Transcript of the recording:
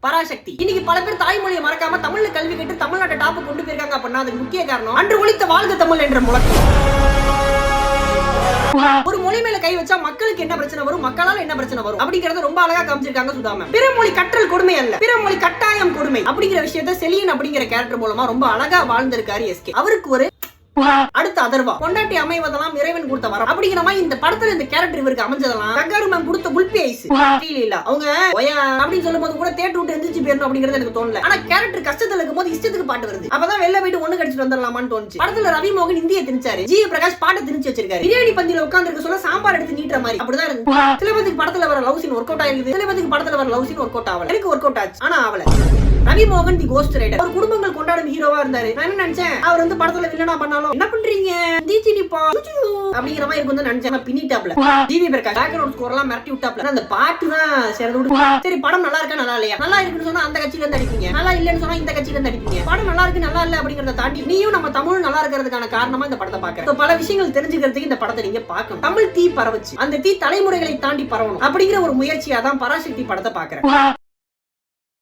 பராசக்தி இன்னைக்கு பல பேர் தாய்மொழியை மறக்காம தமிழ்ல கல்வி கேட்டு தமிழ்நாட்டை டாப் கொண்டு போயிருக்காங்க அப்படின்னா அதுக்கு முக்கிய காரணம் அன்று ஒழித்த வாழ்க தமிழ் என்ற முழக்கம். ஒரு மொழி மேல கை வச்சா மக்களுக்கு என்ன பிரச்சனை வரும், மக்களால் என்ன பிரச்சனை வரும் அப்படிங்கறத ரொம்ப அழகா காமிச்சிருக்காங்க சுதாமன். பிற மொழி கற்றல் கொடுமை அல்ல, பிற மொழி கட்டாயம் கொடுமை அப்படிங்கிற விஷயத்தை செலியன் அப்படிங்கிற கேரக்டர் மூலமா ரொம்ப அழகா வாழ்ந்திருக்காரு எஸ்கே. அவருக்கு ஒரு அடுத்த அதர்வா பொண்டாட்டி அமைவதெல்லாம் இறைவன் கொடுத்த வரம் அப்படிங்கிற மாதிரி இந்த படத்துல இந்த கேரக்டர் இவருக்கு அமைஞ்சதெல்லாம் கங்காரு மேம் கொடுத்த குல்பி ஐஸ் இல்ல. அவங்க அப்படின்னு சொல்லும் போது கூட தேட்டு விட்டு எந்திரிச்சு போயிடணும் அப்படிங்கிறது எனக்கு தோணல. ஆனா கேரக்டர் கஷ்டத்துல இருக்கும் போது இஷ்டத்துக்கு பாட்டு வருது. அப்பதான் வெளில போயிட்டு ஒண்ணு கடிச்சிட்டு வந்துடலாமான்னு தோணுச்சு. படத்துல ரவி மோகன் இந்திய திணிச்சாரு, ஜி பிரகாஷ் பாட்டை திணிச்சு வச்சிருக்காரு. பிரியாணி பந்தியில உட்கார்ந்து இருக்க சொல்ல சாம்பார் எடுத்து நீட்டுற மாதிரி அப்படிதான் இருக்கு. சில பேருக்கு படத்துல வர லவ் சீன் ஒர்க் அவுட் ஆயிருக்குது, சில பேருக்கு படத்துல வர லவ் சீன் ஒர்க் அவுட் ஆகல. எனக்கு ஒர்க் அவுட் ஆச்சு, ஆனா ஆவல. ரவி மோகன் தி கோஸ்ட் ரைடர் ஒரு குடும்பங்கள் கொண்டாடும் ஹீரோவா இருந்தாரு. நான் என்ன நினைச்சேன், அவர் வந்து படத்துல வில்லனா பண்ணாலும் என்ன பண்றீங்க அப்படிங்கிற மாதிரி இருக்கும் நினைச்சேன். பின்னிட்டாப்ல ஜிவி பிரகாஷ் பேக்ரவுண்ட் ஸ்கோர் எல்லாம் மிரட்டி விட்டாப்ல. அந்த பாட்டு தான் சரி படம் நல்லா இருக்கா நல்லா இல்லையா, நல்லா இருக்குன்னு சொன்னா அந்த கட்சியில இருந்து அடிப்பீங்க, நல்லா இல்லன்னு சொன்னா இந்த கட்சியில இருந்து அடிப்பீங்க. படம் நல்லா இருக்கு நல்லா இல்ல அப்படிங்கறத தாண்டி நீயும் நம்ம தமிழ் நல்லா இருக்கிறதுக்கான காரணமா இந்த படத்தை பாக்குறேன். பல விஷயங்கள் தெரிஞ்சுக்கிறதுக்கு இந்த படத்தை நீங்க பார்க்கணும். தமிழ் தீ பரவச்சு, அந்த தீ தலைமுறைகளை தாண்டி பரவணும் அப்படிங்கிற ஒரு முயற்சியா தான் பராசக்தி படத்தை பாக்குறேன்.